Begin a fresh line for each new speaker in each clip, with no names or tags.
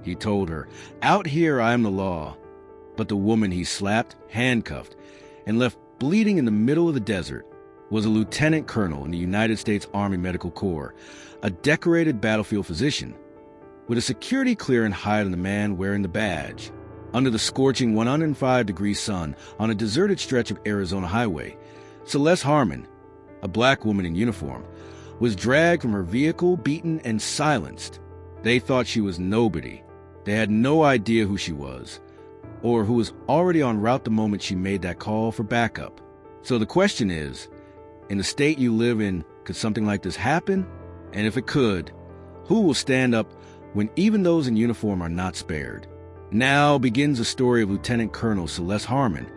he told her. "Out here I am the law." But the woman he slapped, handcuffed, and left bleeding in the middle of the desert was a lieutenant colonel in the United States Army Medical Corps, a decorated battlefield physician, with a security clearance higher than the man wearing the badge. Under the scorching 105-degree sun on a deserted stretch of Arizona highway, Celeste Harmon, a black woman in uniform, was dragged from her vehicle, beaten and silenced. They thought she was nobody. They had no idea who she was, or who was already en route the moment she made that call for backup. So the question is, in the state you live in, could something like this happen? And if it could, who will stand up when even those in uniform are not spared? Now begins the story of Lieutenant Colonel Celeste Harmon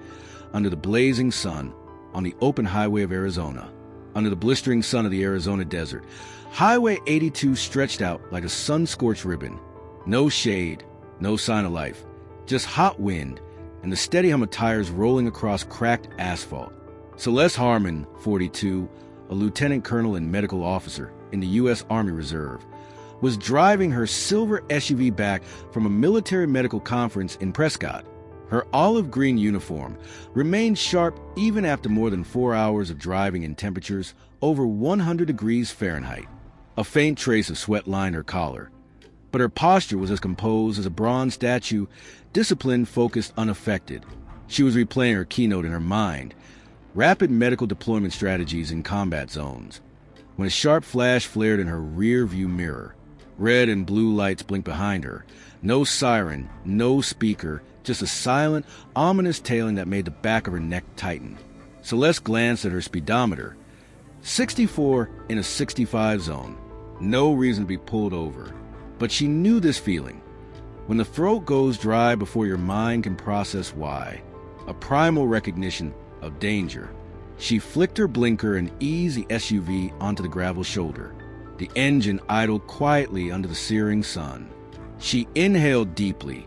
under the blazing sun on the open highway of Arizona. Under the blistering sun of the Arizona desert, Highway 82 stretched out like a sun-scorched ribbon. No shade, no sign of life, just hot wind and the steady hum of tires rolling across cracked asphalt. Celeste Harmon, 42, a lieutenant colonel and medical officer in the U.S. Army Reserve, was driving her silver SUV back from a military medical conference in Prescott. Her olive green uniform remained sharp even after more than 4 hours of driving in temperatures over 100 degrees Fahrenheit. A faint trace of sweat lined her collar, but her posture was as composed as a bronze statue, disciplined, focused, unaffected. She was replaying her keynote in her mind, rapid medical deployment strategies in combat zones, when a sharp flash flared in her rear-view mirror. Red and blue lights blinked behind her. No siren, no speaker, just a silent, ominous tailing that made the back of her neck tighten. Celeste glanced at her speedometer. 64 in a 65 zone. No reason to be pulled over. But she knew this feeling. When the throat goes dry before your mind can process why. A primal recognition of danger. She flicked her blinker and eased the SUV onto the gravel shoulder. The engine idled quietly under the searing sun. She inhaled deeply,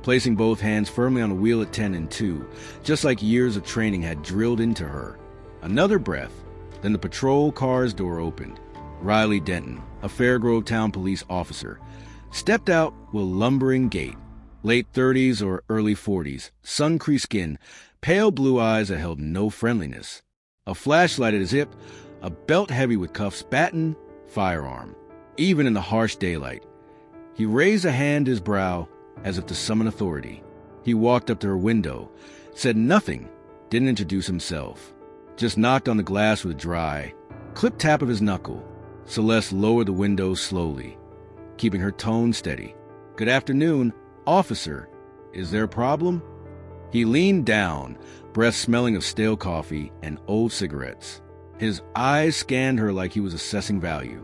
placing both hands firmly on the wheel at 10 and 2, just like years of training had drilled into her. Another breath, then the patrol car's door opened. Riley Denton, a Fairgrove Town police officer, stepped out with a lumbering gait. Late 30s or early 40s, sun-creased skin, pale blue eyes that held no friendliness. A flashlight at his hip, a belt heavy with cuffs, baton, firearm. Even in the harsh daylight, he raised a hand to his brow as if to summon authority. He walked up to her window, said nothing, didn't introduce himself, just knocked on the glass with a dry, clip tap of his knuckle. Celeste lowered the window slowly, keeping her tone steady. "Good afternoon, officer. Is there a problem?" He leaned down, breath smelling of stale coffee and old cigarettes. His eyes scanned her like he was assessing value.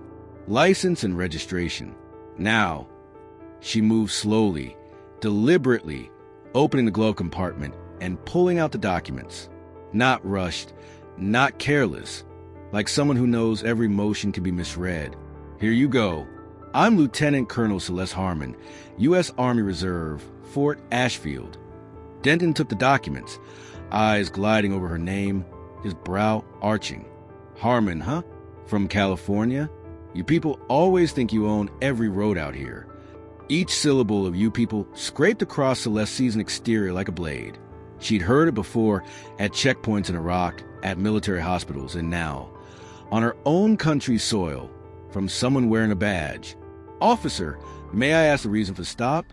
License and registration. Now, she moved slowly, deliberately, opening the glove compartment and pulling out the documents. Not rushed, not careless, like someone who knows every motion can be misread. "Here you go. I'm Lieutenant Colonel Celeste Harmon, U.S. Army Reserve, Fort Ashfield." Denton took the documents, eyes gliding over her name, his brow arching. "Harmon, huh? From California? You people always think you own every road out here." Each syllable of "you people" scraped across Celeste's seasoned exterior like a blade. She'd heard it before at checkpoints in Iraq, at military hospitals, and now, on her own country's soil, from someone wearing a badge. "Officer, may I ask the reason for the stop?"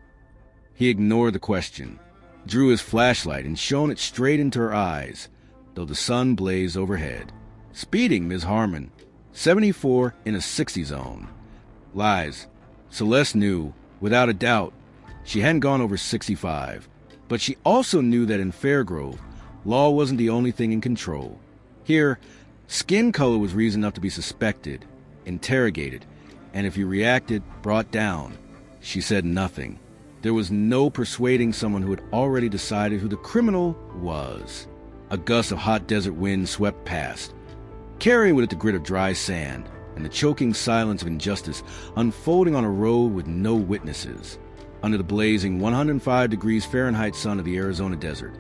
He ignored the question, drew his flashlight and shone it straight into her eyes, though the sun blazed overhead. "Speeding, Ms. Harmon. 74 in a 60 zone." Lies. Celeste knew, without a doubt, she hadn't gone over 65. But she also knew that in Fairgrove, law wasn't the only thing in control. Here, skin color was reason enough to be suspected, interrogated, and if you reacted, brought down. She said nothing. There was no persuading someone who had already decided who the criminal was. A gust of hot desert wind swept past, carrying with it the grit of dry sand and the choking silence of injustice unfolding on a road with no witnesses. Under the blazing 105 degrees Fahrenheit sun of the Arizona desert,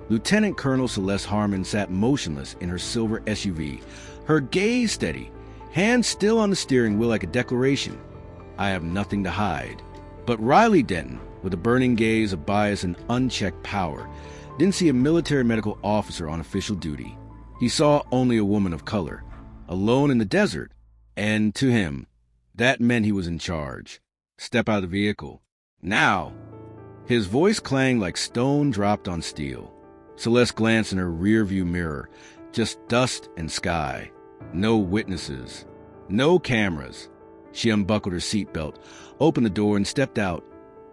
Lieutenant Colonel Celeste Harmon sat motionless in her silver SUV, her gaze steady, hands still on the steering wheel like a declaration. "I have nothing to hide." But Riley Denton, with a burning gaze of bias and unchecked power, didn't see a military medical officer on official duty. He saw only a woman of color, alone in the desert, and to him, that meant he was in charge. Step out of the vehicle. Now! His voice clanged like stone dropped on steel. Celeste glanced in her rearview mirror. Just dust and sky. No witnesses. No cameras. She unbuckled her seatbelt, opened the door, and stepped out.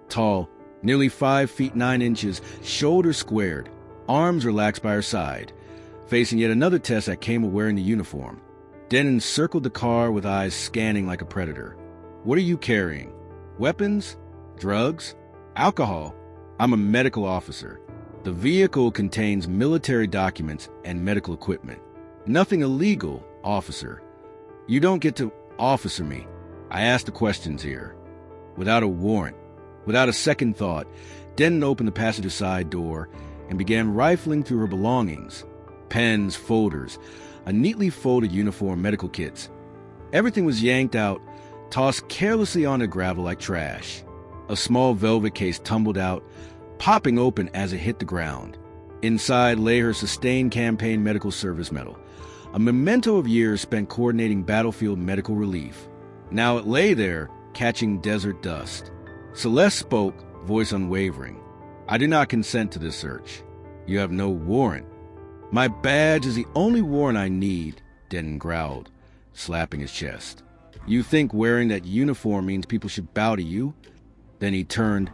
Tall, nearly 5 feet 9 inches, shoulders squared, arms relaxed by her side, facing yet another test that came with wearing the uniform. Denton circled the car with eyes scanning like a predator. What are you carrying? Weapons? Drugs? Alcohol? I'm a medical officer. The vehicle contains military documents and medical equipment. Nothing illegal, officer. You don't get to officer me. I ask the questions here. Without a warrant, without a second thought, Denton opened the passenger side door and began rifling through her belongings. Pens, folders, a neatly folded uniform, medical kits. Everything was yanked out, tossed carelessly onto gravel like trash. A small velvet case tumbled out, popping open as it hit the ground. Inside lay her Sustained Campaign Medical Service Medal, a memento of years spent coordinating battlefield medical relief. Now it lay there, catching desert dust. Celeste spoke, voice unwavering. I do not consent to this search. You have no warrant. My badge is the only warrant I need, Denton growled, slapping his chest. You think wearing that uniform means people should bow to you? Then he turned,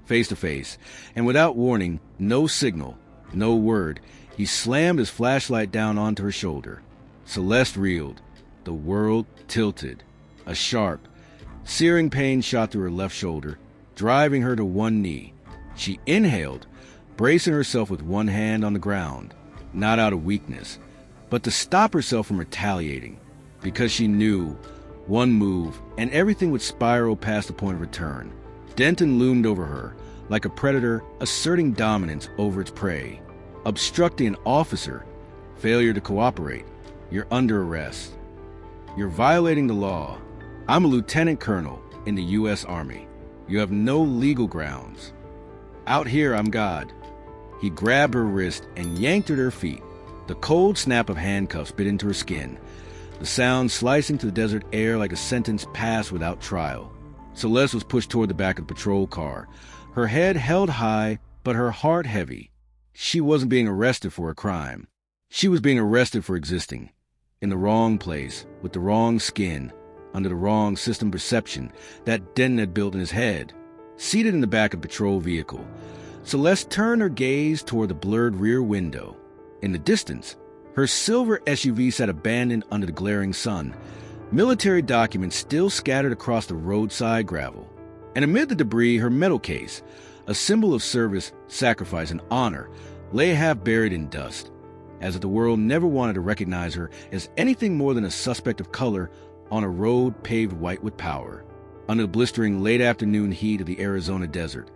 face to face, and without warning, no signal, no word, he slammed his flashlight down onto her shoulder. Celeste reeled. The world tilted. A sharp, searing pain shot through her left shoulder, driving her to one knee. She inhaled, bracing herself with one hand on the ground, not out of weakness, but to stop herself from retaliating, because she knew one move and everything would spiral past the point of return. Denton loomed over her, like a predator asserting dominance over its prey. Obstructing an officer, failure to cooperate. You're under arrest. You're violating the law. I'm a lieutenant colonel in the U.S. Army. You have no legal grounds. Out here, I'm God. He grabbed her wrist and yanked her to her feet. The cold snap of handcuffs bit into her skin, the sound slicing through the desert air like a sentence passed without trial. Celeste was pushed toward the back of the patrol car, her head held high, but her heart heavy. She wasn't being arrested for a crime. She was being arrested for existing. In the wrong place, with the wrong skin, under the wrong system perception that Denton had built in his head. Seated in the back of the patrol vehicle, Celeste turned her gaze toward the blurred rear window. In the distance, her silver SUV sat abandoned under the glaring sun, military documents still scattered across the roadside gravel. And amid the debris, her medal case, a symbol of service, sacrifice, and honor, lay half buried in dust, as if the world never wanted to recognize her as anything more than a suspect of color on a road paved white with power. Under the blistering late afternoon heat of the Arizona desert,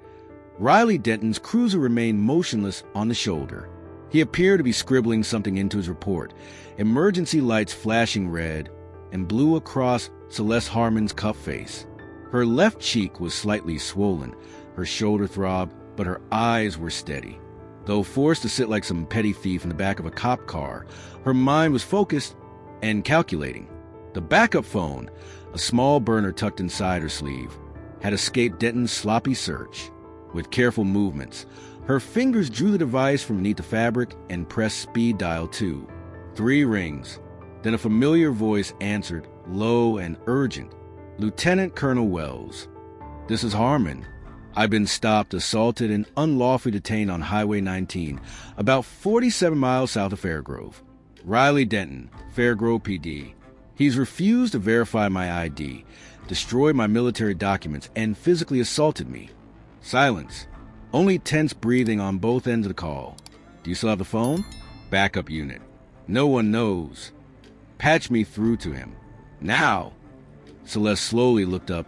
Riley Denton's cruiser remained motionless on the shoulder. He appeared to be scribbling something into his report, emergency lights flashing red and blue across Celeste Harmon's cup face. Her left cheek was slightly swollen, her shoulder throbbed, but her eyes were steady. Though forced to sit like some petty thief in the back of a cop car, her mind was focused and calculating. The backup phone, a small burner tucked inside her sleeve, had escaped Denton's sloppy search. With careful movements, her fingers drew the device from beneath the fabric and pressed speed dial 2. 3 rings. Then a familiar voice answered, low and urgent. Lieutenant Colonel Wells. This is Harmon. I've been stopped, assaulted, and unlawfully detained on Highway 19, about 47 miles south of Fairgrove. Riley Denton, Fairgrove PD. He's refused to verify my ID, destroyed my military documents, and physically assaulted me. Silence. Only tense breathing on both ends of the call. Do you still have the phone? Backup unit. No one knows. Patch me through to him. Now! Celeste slowly looked up,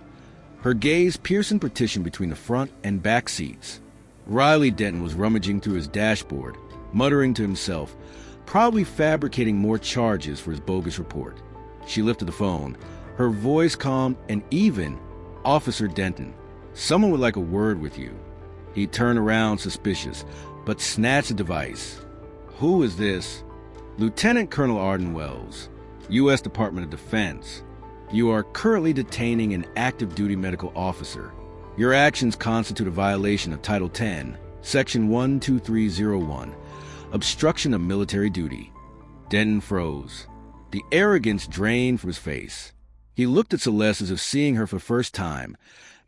her gaze piercing partition between the front and back seats. Riley Denton was rummaging through his dashboard, muttering to himself, probably fabricating more charges for his bogus report. She lifted the phone, her voice calm and even. Officer Denton. Someone would like a word with you. He turned around suspicious, but snatched the device. Who is this? Lieutenant Colonel Arden Wells, U.S. Department of Defense. You are currently detaining an active duty medical officer. Your actions constitute a violation of Title 10, Section 12301, obstruction of military duty. Denton froze. The arrogance drained from his face. He looked at Celeste as if seeing her for the first time,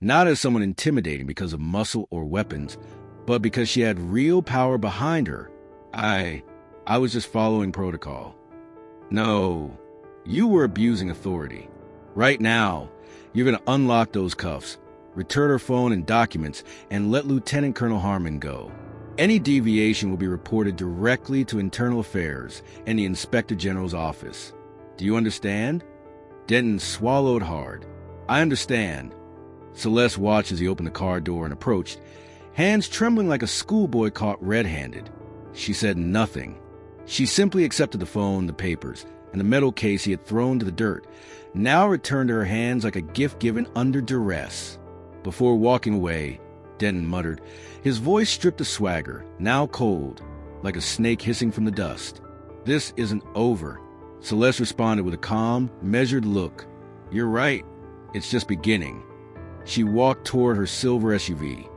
not as someone intimidating because of muscle or weapons, but because she had real power behind her. I was just following protocol. No, you were abusing authority. Right now, you're going to unlock those cuffs, return her phone and documents, and let Lieutenant Colonel Harmon go. Any deviation will be reported directly to Internal Affairs and the Inspector General's office. Do you understand? Denton swallowed hard. I understand. Celeste watched as he opened the car door and approached, hands trembling like a schoolboy caught red-handed. She said nothing. She simply accepted the phone, the papers, and the metal case he had thrown to the dirt, now returned to her hands like a gift given under duress. Before walking away, Denton muttered, his voice stripped of swagger, now cold, like a snake hissing from the dust. This isn't over. Celeste responded with a calm, measured look. You're right. It's just beginning. She walked toward her silver SUV,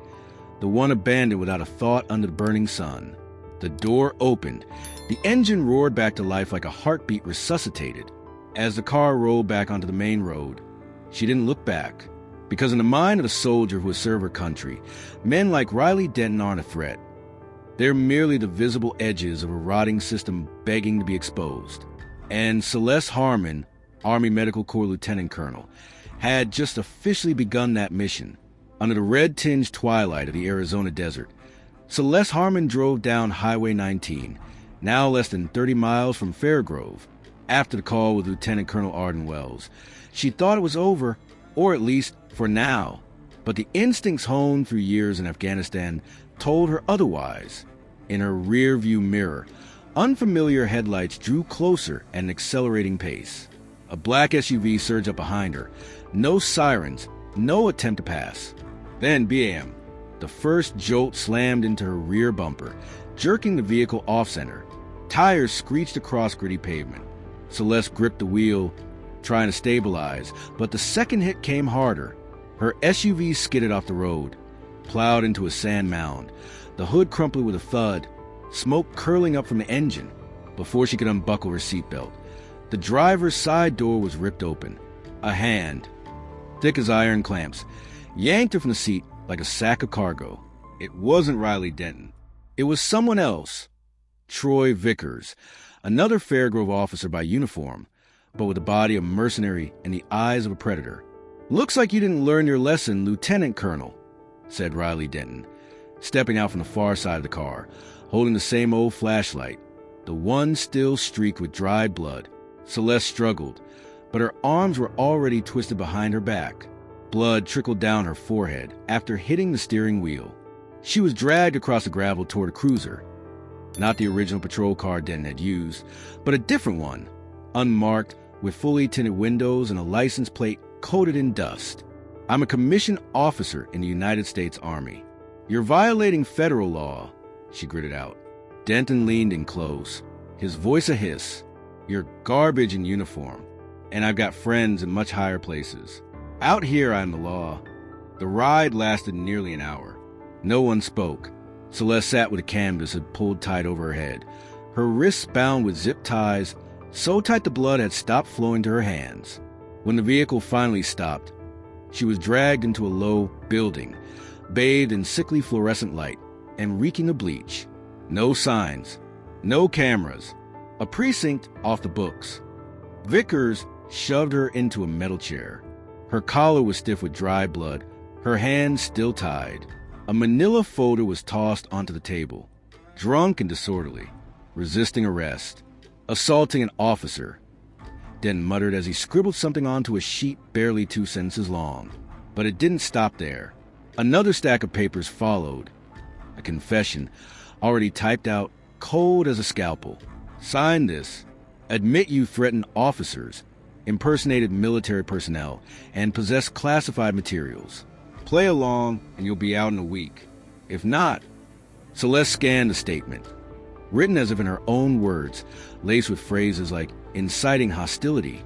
the one abandoned without a thought under the burning sun. The door opened. The engine roared back to life like a heartbeat resuscitated. As the car rolled back onto the main road, she didn't look back. Because in the mind of a soldier who has served her country, men like Riley Denton aren't a threat. They're merely the visible edges of a rotting system begging to be exposed. And Celeste Harmon, Army Medical Corps Lieutenant Colonel, had just officially begun that mission. Under the red-tinged twilight of the Arizona desert, Celeste Harmon drove down Highway 19, now less than 30 miles from Fairgrove. After the call with Lieutenant Colonel Arden Wells, she thought it was over, or at least for now. But the instincts honed through years in Afghanistan told her otherwise. In her rear-view mirror, unfamiliar headlights drew closer at an accelerating pace. A black SUV surged up behind her. No sirens, no attempt to pass. Then, bam! The first jolt slammed into her rear bumper, jerking the vehicle off-center. Tires screeched across gritty pavement. Celeste gripped the wheel, trying to stabilize, but the second hit came harder. Her SUV skidded off the road, plowed into a sand mound. The hood crumpled with a thud, smoke curling up from the engine. Before she could unbuckle her seatbelt, the driver's side door was ripped open. A hand, thick as iron clamps, yanked her from the seat like a sack of cargo. It wasn't Riley Denton. It was someone else. Troy Vickers, another Fairgrove officer by uniform, but with the body of a mercenary and the eyes of a predator. Looks like you didn't learn your lesson, Lieutenant Colonel, said Riley Denton, stepping out from the far side of the car, holding the same old flashlight, the one still streaked with dried blood. Celeste struggled, but her arms were already twisted behind her back. Blood trickled down her forehead after hitting the steering wheel. She was dragged across the gravel toward a cruiser. Not the original patrol car Denton had used, but a different one, unmarked, with fully tinted windows and a license plate coated in dust. I'm a commissioned officer in the United States Army. You're violating federal law, she gritted out. Denton leaned in close, his voice a hiss. You're garbage in uniform, and I've got friends in much higher places. Out here, I'm the law. The ride lasted nearly an hour. No one spoke. Celeste sat with a canvas had pulled tight over her head, her wrists bound with zip ties, so tight the blood had stopped flowing to her hands. When the vehicle finally stopped, she was dragged into a low building, bathed in sickly fluorescent light and reeking of bleach. No signs, no cameras, a precinct off the books. Vickers shoved her into a metal chair. Her collar was stiff with dry blood, her hands still tied. A manila folder was tossed onto the table. Drunk and disorderly, resisting arrest, assaulting an officer, Denton muttered as he scribbled something onto a sheet barely 2 sentences long. But it didn't stop there. Another stack of papers followed. A confession, already typed out, cold as a scalpel. Sign this. Admit you threatened officers, impersonated military personnel, and possessed classified materials. Play along, and you'll be out in a week. If not, Celeste scanned the statement, written as if in her own words, laced with phrases like inciting hostility,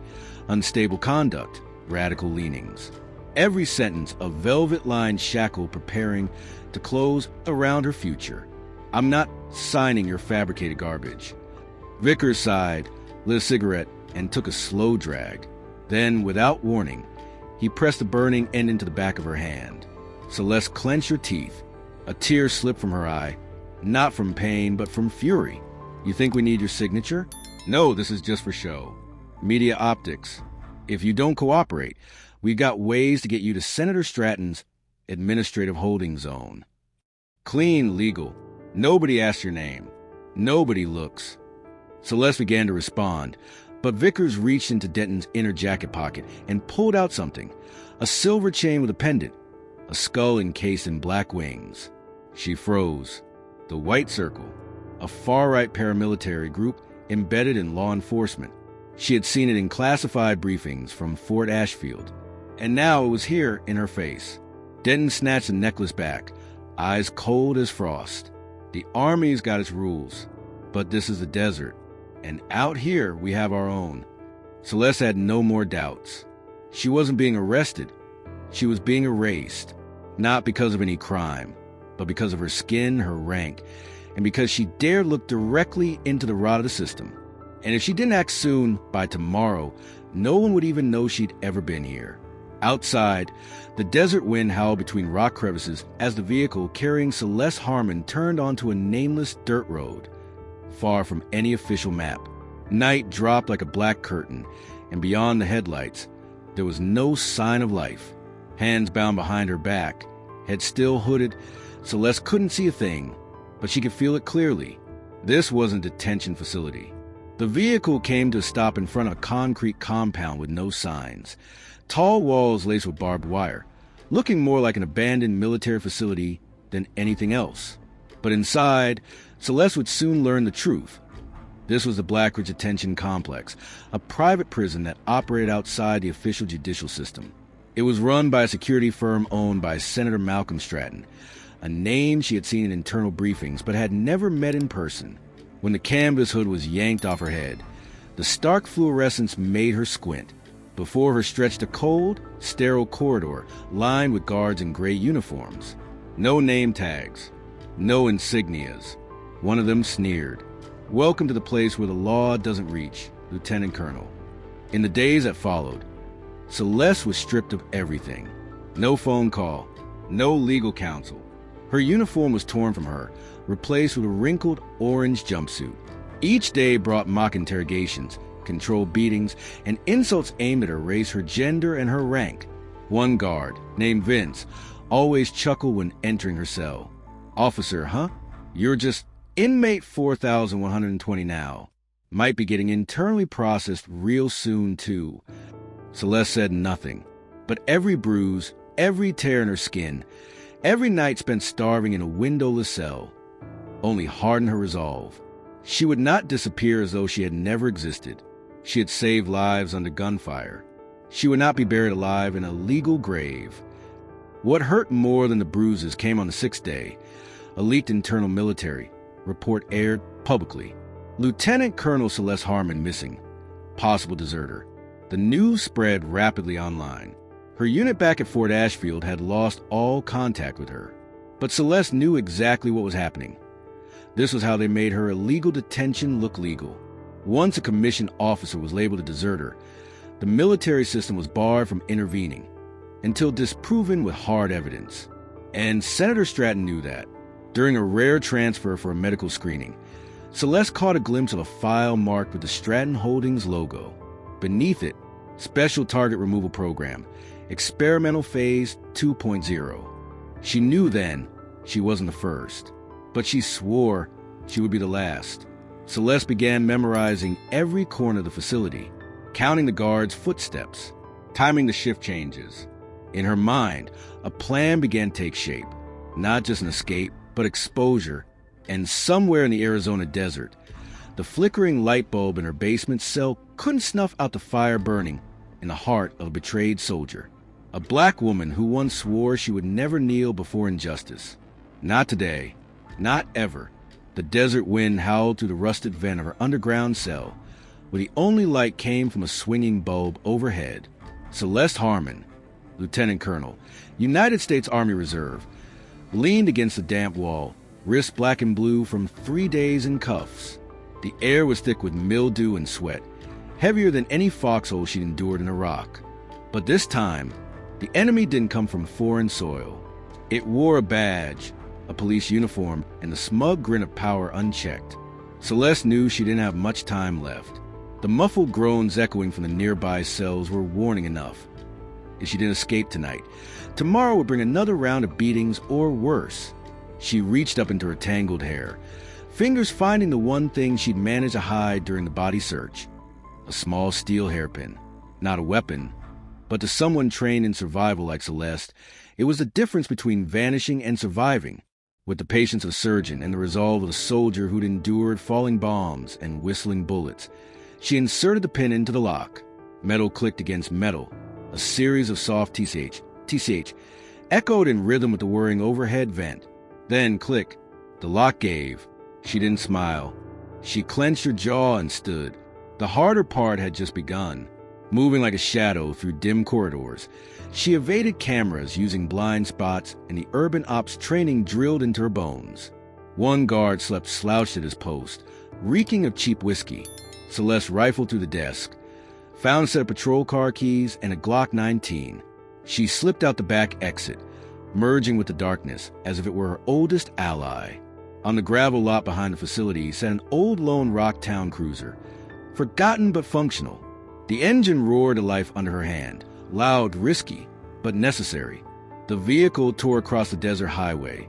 unstable conduct, radical leanings. Every sentence a velvet-lined shackle preparing to close around her future. I'm not signing your fabricated garbage. Vickers sighed, lit a cigarette, and took a slow drag. Then, without warning, he pressed the burning end into the back of her hand. Celeste clenched her teeth. A tear slipped from her eye, not from pain, but from fury. You think we need your signature? No, this is just for show. Media optics. If you don't cooperate, we've got ways to get you to Senator Stratton's administrative holding zone. Clean, legal. Nobody asks your name. Nobody looks. Celeste began to respond, but Vickers reached into Denton's inner jacket pocket and pulled out something, a silver chain with a pendant, a skull encased in black wings. She froze. The White Circle, a far-right paramilitary group embedded in law enforcement. She had seen it in classified briefings from Fort Ashfield, and now it was here in her face. Denton snatched the necklace back, eyes cold as frost. The Army's got its rules, but this is the desert, and out here we have our own. Celeste had no more doubts. She wasn't being arrested. She was being erased, not because of any crime, but because of her skin, her rank, and because she dared look directly into the rot of the system. And if she didn't act soon, by tomorrow, no one would even know she'd ever been here. Outside, the desert wind howled between rock crevices as the vehicle carrying Celeste Harmon turned onto a nameless dirt road, far from any official map. Night dropped like a black curtain, and beyond the headlights, there was no sign of life. Hands bound behind her back, head still hooded, Celeste couldn't see a thing, but she could feel it clearly. This wasn't a detention facility. The vehicle came to a stop in front of a concrete compound with no signs. Tall walls laced with barbed wire, looking more like an abandoned military facility than anything else. But inside, Celeste would soon learn the truth. This was the Blackridge Detention Complex, a private prison that operated outside the official judicial system. It was run by a security firm owned by Senator Malcolm Stratton, a name she had seen in internal briefings but had never met in person. When the canvas hood was yanked off her head, the stark fluorescence made her squint. Before her stretched a cold, sterile corridor lined with guards in gray uniforms. No name tags, no insignias. One of them sneered, "Welcome to the place where the law doesn't reach, Lieutenant Colonel." In the days that followed, Celeste was stripped of everything. No phone call, no legal counsel. Her uniform was torn from her, replaced with a wrinkled orange jumpsuit. Each day brought mock interrogations, controlled beatings, and insults aimed at her race, her gender, and her rank. One guard, named Vince, always chuckled when entering her cell. "Officer, huh? You're just inmate 4120 now. Might be getting internally processed real soon, too." Celeste said nothing, but every bruise, every tear in her skin, every night spent starving in a windowless cell, only hardened her resolve. She would not disappear as though she had never existed. She had saved lives under gunfire. She would not be buried alive in a legal grave. What hurt more than the bruises came on the 6th day. A leaked internal military report aired publicly. Lieutenant Colonel Celeste Harmon missing. Possible deserter. The news spread rapidly online. Her unit back at Fort Ashfield had lost all contact with her. But Celeste knew exactly what was happening. This was how they made her illegal detention look legal. Once a commissioned officer was labeled a deserter, the military system was barred from intervening, until disproven with hard evidence. And Senator Stratton knew that. During a rare transfer for a medical screening, Celeste caught a glimpse of a file marked with the Stratton Holdings logo. Beneath it, Special Target Removal Program, Experimental Phase 2.0. She knew then she wasn't the first, but she swore she would be the last. Celeste began memorizing every corner of the facility, counting the guards' footsteps, timing the shift changes. In her mind, a plan began to take shape, not just an escape, but exposure. And somewhere in the Arizona desert, the flickering light bulb in her basement cell couldn't snuff out the fire burning in the heart of a betrayed soldier. A black woman who once swore she would never kneel before injustice. Not today. Not ever. The desert wind howled through the rusted vent of her underground cell, where the only light came from a swinging bulb overhead. Celeste Harmon, Lieutenant Colonel, United States Army Reserve, leaned against the damp wall, wrists black and blue from 3 days in cuffs. The air was thick with mildew and sweat, heavier than any foxhole she'd endured in Iraq. But this time, the enemy didn't come from foreign soil. It wore a badge, a police uniform, and the smug grin of power unchecked. Celeste knew she didn't have much time left. The muffled groans echoing from the nearby cells were warning enough. If she didn't escape tonight, tomorrow would bring another round of beatings or worse. She reached up into her tangled hair, fingers finding the one thing she'd managed to hide during the body search. A small steel hairpin. Not a weapon, but to someone trained in survival like Celeste, it was the difference between vanishing and surviving, with the patience of a surgeon and the resolve of a soldier who'd endured falling bombs and whistling bullets. She inserted the pin into the lock. Metal clicked against metal. A series of soft TCH, echoed in rhythm with the whirring overhead vent. Then, click. The lock gave. She didn't smile. She clenched her jaw and stood. The harder part had just begun. Moving like a shadow through dim corridors, she evaded cameras using blind spots and the urban ops training drilled into her bones. One guard slept slouched at his post, reeking of cheap whiskey. Celeste rifled through the desk, found a set of patrol car keys and a Glock 19. She slipped out the back exit, merging with the darkness as if it were her oldest ally. On the gravel lot behind the facility sat an old Lone Rock town cruiser, forgotten but functional. The engine roared to life under her hand, loud, risky, but necessary. The vehicle tore across the desert highway,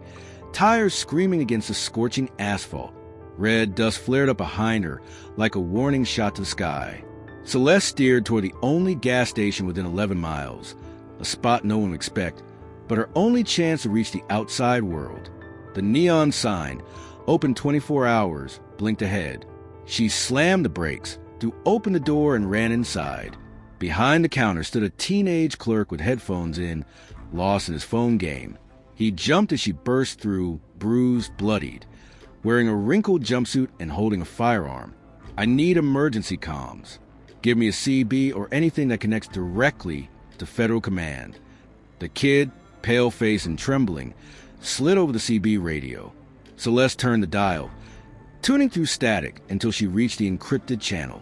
tires screaming against the scorching asphalt. Red dust flared up behind her like a warning shot to the sky. Celeste steered toward the only gas station within 11 miles, a spot no one would expect, but her only chance to reach the outside world. The neon sign, open 24 hours, blinked ahead. She slammed the brakes, threw open the door and ran inside. Behind the counter stood a teenage clerk with headphones in, lost in his phone game. He jumped as she burst through, bruised, bloodied, wearing a wrinkled jumpsuit and holding a firearm. "I need emergency comms. Give me a CB or anything that connects directly to Federal Command." The kid, pale-faced and trembling, slid over the CB radio. Celeste turned the dial, tuning through static until she reached the encrypted channel.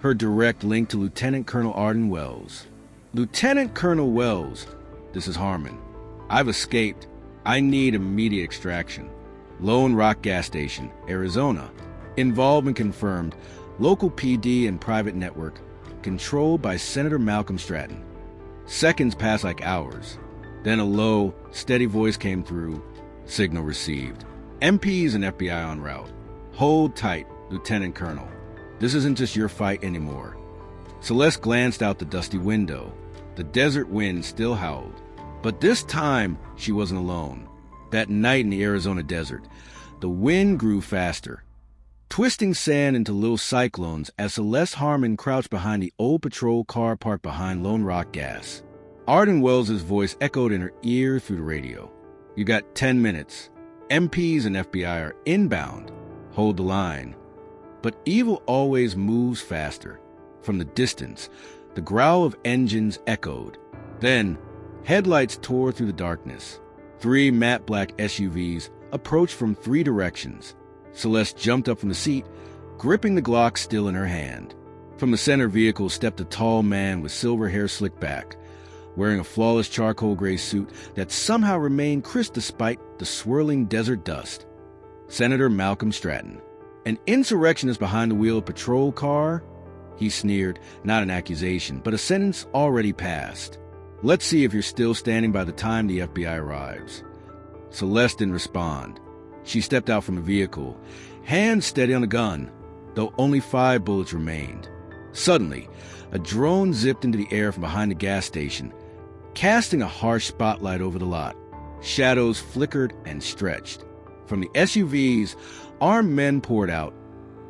Her direct link to Lieutenant Colonel Arden Wells. "Lieutenant Colonel Wells, this is Harmon. I've escaped. I need immediate extraction. Lone Rock Gas Station, Arizona. Involvement confirmed. Local PD and private network. Controlled by Senator Malcolm Stratton." Seconds passed like hours. Then a low, steady voice came through. Signal received. MPs and FBI en route. Hold tight, Lieutenant Colonel. This isn't just your fight anymore. Celeste glanced out the dusty window. The desert wind still howled. But this time, she wasn't alone. That night in the Arizona desert, the wind grew faster, twisting sand into little cyclones as Celeste Harmon crouched behind the old patrol car parked behind Lone Rock Gas. Arden Wells' voice echoed in her ear through the radio. "You got 10 minutes. MPs and FBI are inbound. Hold the line." But evil always moves faster. From the distance, the growl of engines echoed. Then, headlights tore through the darkness. 3 matte black SUVs approached from 3 directions. Celeste jumped up from the seat, gripping the Glock still in her hand. From the center vehicle stepped a tall man with silver hair slicked back, wearing a flawless charcoal gray suit that somehow remained crisp despite the swirling desert dust. Senator Malcolm Stratton. "An insurrectionist behind the wheel of a patrol car?" He sneered, not an accusation, but a sentence already passed. "Let's see if you're still standing by the time the FBI arrives." Celeste didn't respond. She stepped out from the vehicle, hands steady on the gun, though only 5 bullets remained. Suddenly, a drone zipped into the air from behind the gas station, casting a harsh spotlight over the lot. Shadows flickered and stretched. From the SUVs, armed men poured out,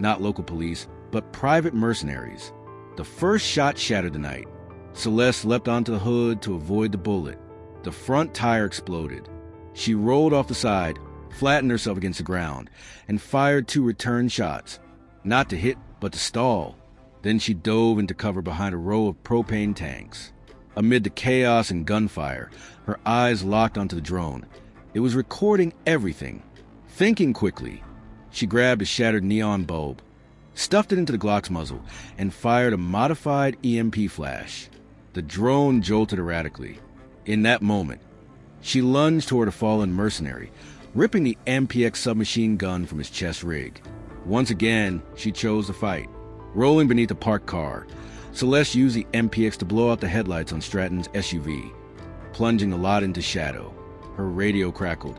not local police, but private mercenaries. The first shot shattered the night. Celeste leapt onto the hood to avoid the bullet. The front tire exploded. She rolled off the side, flattened herself against the ground, and fired 2 return shots, not to hit, but to stall. Then she dove into cover behind a row of propane tanks. Amid the chaos and gunfire, her eyes locked onto the drone. It was recording everything. Thinking quickly, she grabbed a shattered neon bulb, stuffed it into the Glock's muzzle, and fired a modified EMP flash. The drone jolted erratically. In that moment, she lunged toward a fallen mercenary, ripping the MPX submachine gun from his chest rig. Once again, she chose to fight. Rolling beneath a parked car, Celeste used the MPX to blow out the headlights on Stratton's SUV, plunging the lot into shadow. Her radio crackled.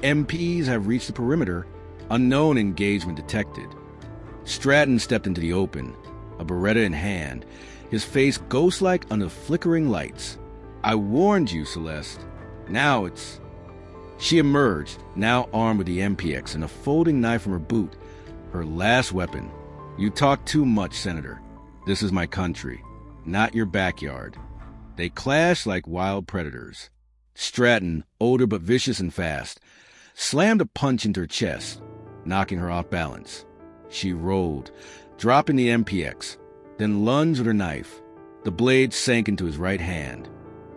MPs have reached the perimeter. Unknown engagement detected. Stratton stepped into the open, a Beretta in hand, his face ghost-like under flickering lights. "I warned you, Celeste. Now it's..." She emerged, now armed with the MPX and a folding knife from her boot, her last weapon. "You talk too much, Senator. This is my country, not your backyard." They clashed like wild predators. Stratton, older but vicious and fast, slammed a punch into her chest, knocking her off balance. She rolled, dropping the MPX, then lunged with her knife. The blade sank into his right hand,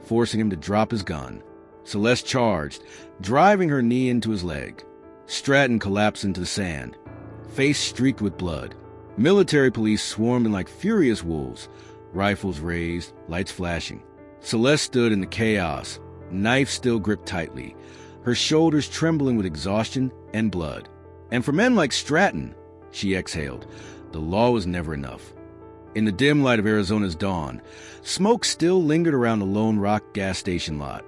forcing him to drop his gun. Celeste charged, driving her knee into his leg. Stratton collapsed into the sand, face streaked with blood. Military police swarmed in like furious wolves, rifles raised, lights flashing. Celeste stood in the chaos, knife still gripped tightly, her shoulders trembling with exhaustion and blood. And for men like Stratton, she exhaled, the law was never enough. In the dim light of Arizona's dawn, smoke still lingered around the Lone Rock gas station lot.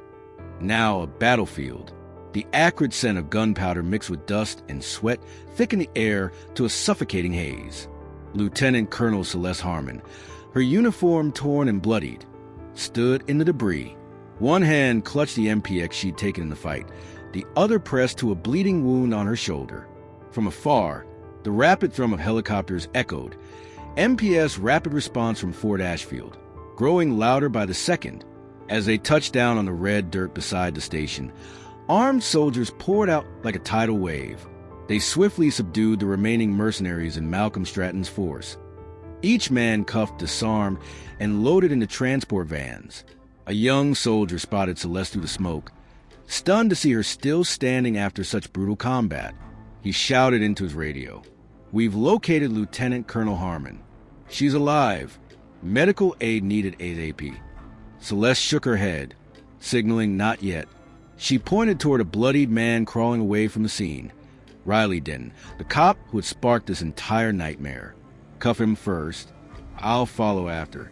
Now a battlefield. The acrid scent of gunpowder mixed with dust and sweat thickened the air to a suffocating haze. Lieutenant Colonel Celeste Harmon, her uniform torn and bloodied, stood in the debris. One hand clutched the MPX she'd taken in the fight, the other pressed to a bleeding wound on her shoulder. From afar, the rapid thrum of helicopters echoed, MPS rapid response from Fort Ashfield, growing louder by the second. As they touched down on the red dirt beside the station, armed soldiers poured out like a tidal wave. They swiftly subdued the remaining mercenaries in Malcolm Stratton's force. Each man cuffed, disarmed, and loaded into transport vans. A young soldier spotted Celeste through the smoke, stunned to see her still standing after such brutal combat. He shouted into his radio, "We've located Lieutenant Colonel Harmon. She's alive. Medical aid needed ASAP." Celeste shook her head, signaling not yet. She pointed toward a bloodied man crawling away from the scene. Riley Denton, the cop who had sparked this entire nightmare. "Cuff him first. I'll follow after."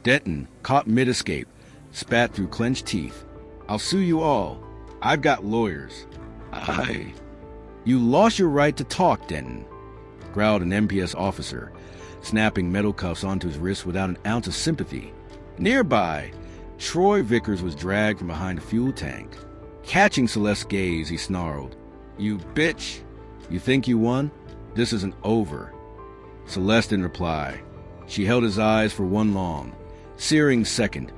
Denton, caught mid-escape, spat through clenched teeth. "I'll sue you all. I've got lawyers." "You lost your right to talk, Denton," growled an MPS officer, snapping metal cuffs onto his wrists without an ounce of sympathy. Nearby, Troy Vickers was dragged from behind a fuel tank. Catching Celeste's gaze, he snarled, "You bitch! You think you won? This isn't over." Celeste didn't reply. She held his eyes for one long, searing second,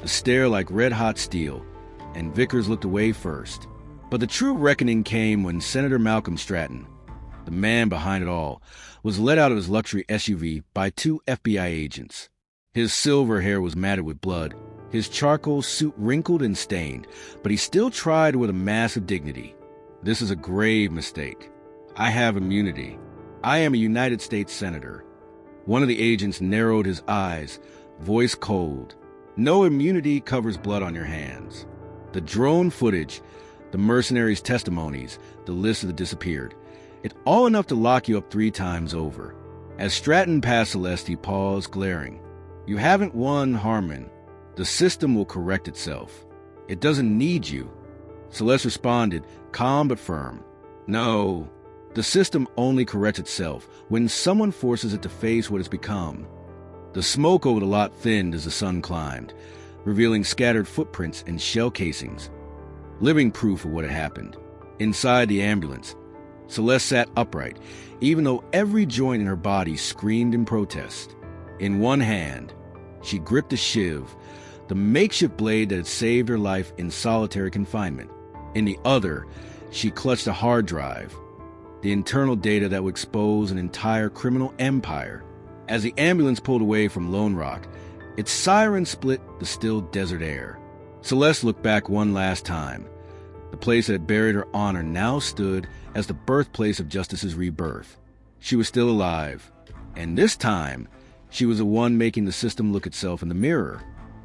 a stare like red-hot steel, and Vickers looked away first. But the true reckoning came when Senator Malcolm Stratton, the man behind it all, was led out of his luxury SUV by 2 FBI agents. His silver hair was matted with blood, his charcoal suit wrinkled and stained, but he still tried with a massive dignity. "This is a grave mistake. I have immunity. I am a United States Senator." One of the agents narrowed his eyes, voice cold. "No immunity covers blood on your hands." The drone footage, the mercenaries' testimonies, the list of the disappeared. It all enough to lock you up 3 times over. As Stratton passed Celeste, he paused, glaring. "You haven't won, Harmon. The system will correct itself. It doesn't need you." Celeste responded, calm but firm. "No, the system only corrects itself when someone forces it to face what it's become." The smoke over the lot thinned as the sun climbed, revealing scattered footprints and shell casings, living proof of what had happened. Inside the ambulance, Celeste sat upright, even though every joint in her body screamed in protest. In one hand, She gripped a shiv, the makeshift blade that had saved her life in solitary confinement. In the other, she clutched a hard drive, the internal data that would expose an entire criminal empire. As the ambulance pulled away from Lone Rock, its siren split the still desert air. Celeste looked back one last time. The place that had buried her honor now stood as the birthplace of Justice's rebirth. She was still alive, and this time, she was the one making the system look itself in the mirror.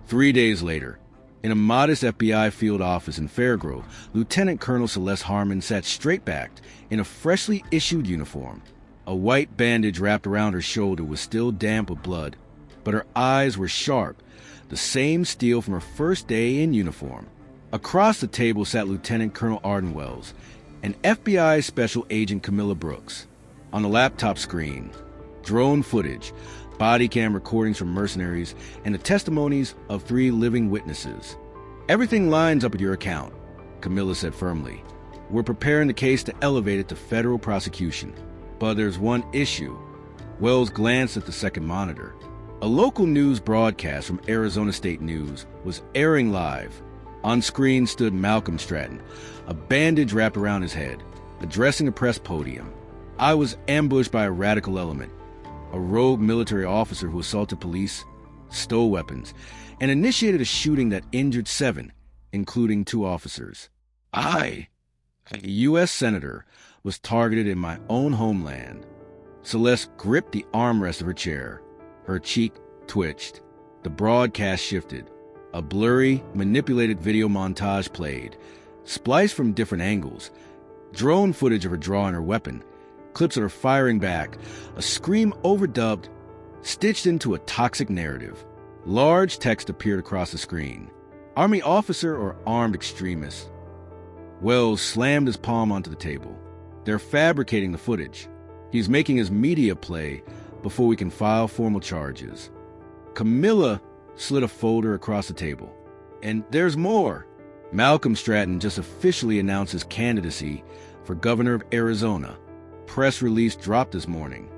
3 days later, in a modest FBI field office in Fairgrove, Lieutenant Colonel Celeste Harmon sat straight-backed in a freshly issued uniform. A white bandage wrapped around her shoulder was still damp with blood, but her eyes were sharp, the same steel from her first day in uniform. Across the table sat Lieutenant Colonel Arden Wells and FBI Special Agent Camilla Brooks. On the laptop screen, drone footage, body cam recordings from mercenaries, and the testimonies of 3 living witnesses. "Everything lines up with your account," Camilla said firmly. "We're preparing the case to elevate it to federal prosecution. But there's one issue." Wells glanced at the second monitor. A local news broadcast from Arizona State News was airing live. On screen stood Malcolm Stratton, a bandage wrapped around his head, addressing the press podium. "I was ambushed by a radical element, a rogue military officer who assaulted police, stole weapons, and initiated a shooting that injured 7, including 2 officers. I, a U.S. Senator, was targeted in my own homeland." Celeste gripped the armrest of her chair. Her cheek twitched. The broadcast shifted. A blurry, manipulated video montage played, spliced from different angles. Drone footage of her drawing her weapon, clips of her firing back, a scream overdubbed, stitched into a toxic narrative. Large text appeared across the screen. "Army officer or armed extremist?" Wells slammed his palm onto the table. "They're fabricating the footage. He's making his media play before we can file formal charges." Camilla slid a folder across the table. "And there's more. Malcolm Stratton just officially announced his candidacy for governor of Arizona. Press release dropped this morning."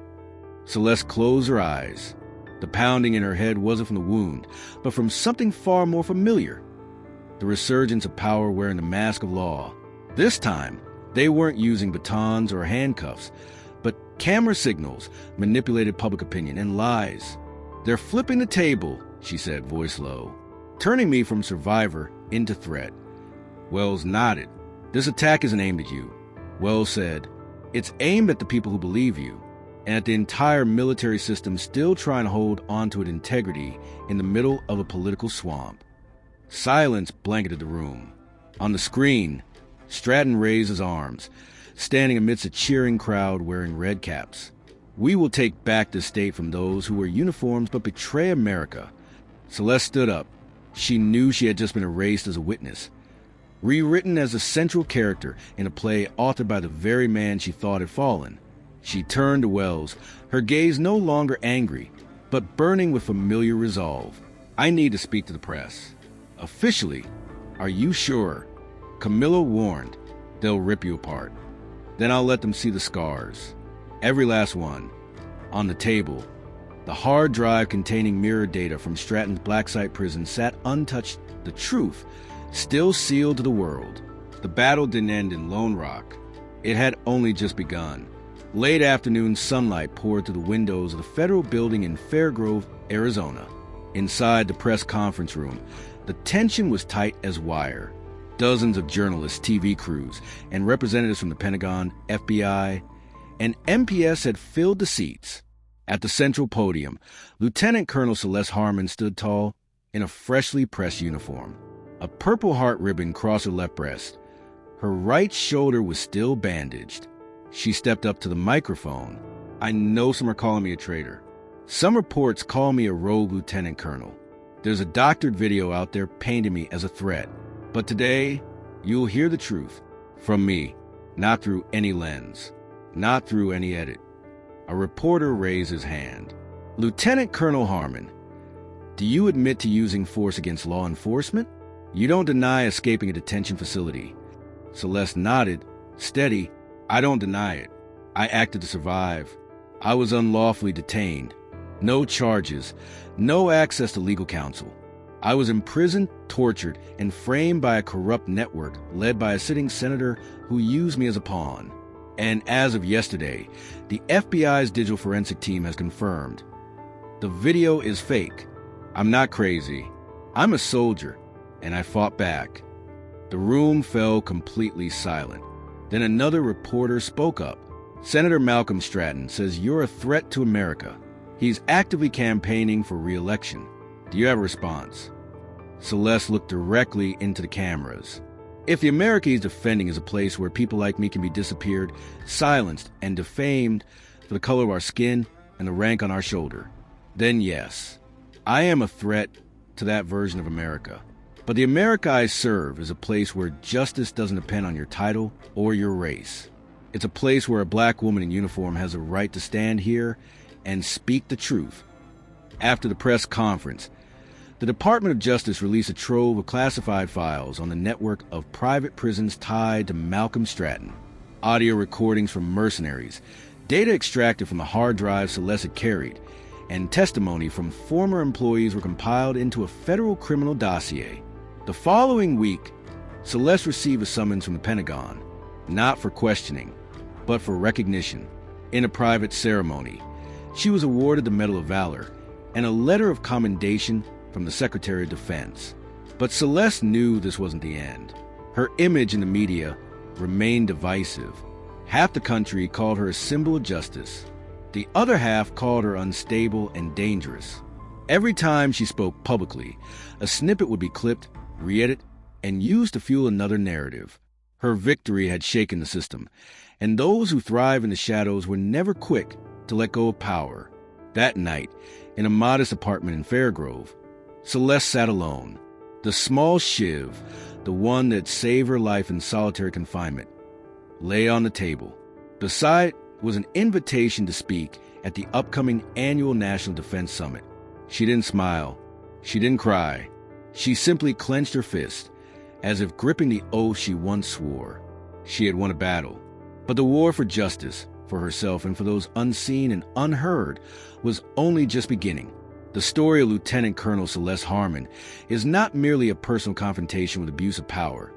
Celeste closed her eyes. The pounding in her head wasn't from the wound, but from something far more familiar. The resurgence of power wearing the mask of law. This time, they weren't using batons or handcuffs, but camera signals, manipulated public opinion, and lies. "They're flipping the table," she said, voice low, "turning me from survivor into threat." Wells nodded. "This attack isn't aimed at you," Wells said. "It's aimed at the people who believe you, and at the entire military system still trying to hold onto its integrity in the middle of a political swamp." Silence blanketed the room. On the screen, Stratton raised his arms, standing amidst a cheering crowd wearing red caps. "We will take back this state from those who wear uniforms but betray America." Celeste stood up. She knew she had just been erased as a witness, rewritten as a central character in a play authored by the very man she thought had fallen. She turned to Wells, her gaze no longer angry, but burning with familiar resolve. "I need to speak to the press. Officially, are you sure?" Camilla warned. "They'll rip you apart. Then I'll let them see the scars. Every last one." On the table, the hard drive containing mirror data from Stratton's black site prison sat untouched, the truth still sealed to the world. The battle didn't end in Lone Rock. It had only just begun. Late afternoon sunlight poured through the windows of the federal building in Fairgrove, Arizona. Inside the press conference room, the tension was tight as wire. Dozens of journalists, TV crews, and representatives from the Pentagon, FBI, and MPS had filled the seats. At the central podium, Lieutenant Colonel Celeste Harmon stood tall in a freshly pressed uniform. A Purple Heart ribbon crossed her left breast. Her right shoulder was still bandaged. She stepped up to the microphone. "I know some are calling me a traitor. Some reports call me a rogue lieutenant colonel. There's a doctored video out there painting me as a threat. But today, you'll hear the truth from me, not through any lens, not through any edit." A reporter raised his hand. "Lieutenant Colonel Harmon, do you admit to using force against law enforcement? You don't deny escaping a detention facility." Celeste nodded, steady. "I don't deny it. I acted to survive. I was unlawfully detained. No charges, no access to legal counsel. I was imprisoned, tortured, and framed by a corrupt network led by a sitting senator who used me as a pawn. And as of yesterday, the FBI's digital forensic team has confirmed the video is fake. I'm not crazy. I'm a soldier, and I fought back. The room fell completely silent. Then another reporter spoke up. Senator Malcolm Stratton says you're a threat to America. He's actively campaigning for re-election. Do you have a response? Celeste looked directly into the cameras. If the America he's defending is a place where people like me can be disappeared, silenced, and defamed for the color of our skin and the rank on our shoulder, then yes, I am a threat to that version of America. But the America I serve is a place where justice doesn't depend on your title or your race. It's a place where a black woman in uniform has a right to stand here and speak the truth. After the press conference, the Department of Justice released a trove of classified files on the network of private prisons tied to Malcolm Stratton, audio recordings from mercenaries, data extracted from the hard drive Celeste had carried, and testimony from former employees were compiled into a federal criminal dossier. The following week, Celeste received a summons from the Pentagon, not for questioning, but for recognition. In a private ceremony, she was awarded the Medal of Valor and a letter of commendation from the Secretary of Defense. But Celeste knew this wasn't the end. Her image in the media remained divisive. Half the country called her a symbol of justice. The other half called her unstable and dangerous. Every time she spoke publicly, a snippet would be clipped, re-edited, and used to fuel another narrative. Her victory had shaken the system, and those who thrive in the shadows were never quick to let go of power. That night, in a modest apartment in Fairgrove, Celeste sat alone. The small shiv, the one that saved her life in solitary confinement, lay on the table. Beside was an invitation to speak at the upcoming annual National Defense Summit. She didn't smile. She didn't cry. She simply clenched her fist, as if gripping the oath she once swore. She had won a battle, but the war for justice, for herself and for those unseen and unheard, was only just beginning. The story of Lieutenant Colonel Celeste Harmon is not merely a personal confrontation with abuse of power.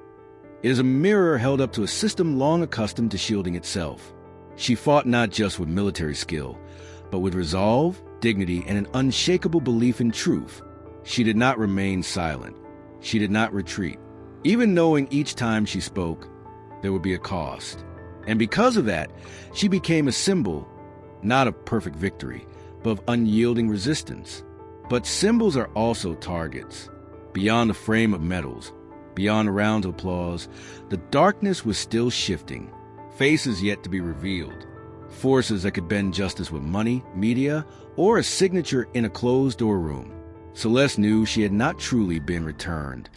It is a mirror held up to a system long accustomed to shielding itself. She fought not just with military skill, but with resolve, dignity, and an unshakable belief in truth. She did not remain silent. She did not retreat, even knowing each time she spoke, there would be a cost. And because of that, she became a symbol, not of perfect victory, but of unyielding resistance. But symbols are also targets. Beyond the frame of medals, beyond the rounds of applause, the darkness was still shifting. Faces yet to be revealed. Forces that could bend justice with money, media, or a signature in a closed-door room. Celeste knew she had not truly been returned.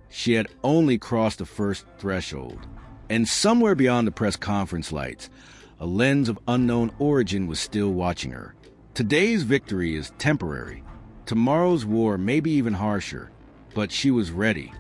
She had only crossed the first threshold. And somewhere beyond the press conference lights, a lens of unknown origin was still watching her. Today's victory is temporary. Tomorrow's war may be even harsher, but she was ready.